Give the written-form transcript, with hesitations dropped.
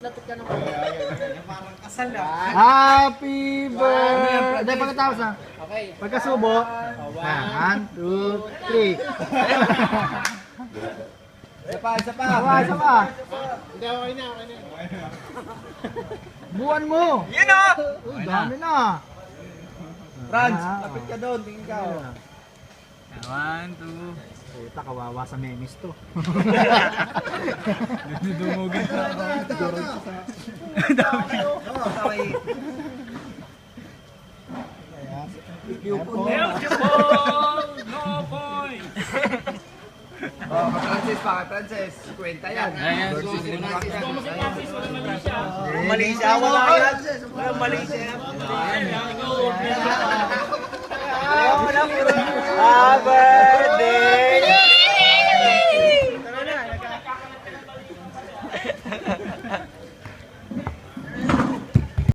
lapit ka naman. Parang kasal na. Happy birthday! Pagkatapos na. Okay. Pagkasubo. 1, 2, 3. Isa pa. Isa pa. Hindi, okay na. Buwan mo. Yan o! Uy, dami na. Franz, lapit ka doon. Tingin ka. 1, 2. Puta, kawawa sa memes to. Dumugin sa ako. No point! Oh, Francis pa. Francis, kwenta yan. Ayan, Mali siya, wala yan. Mali siya. Happy birthday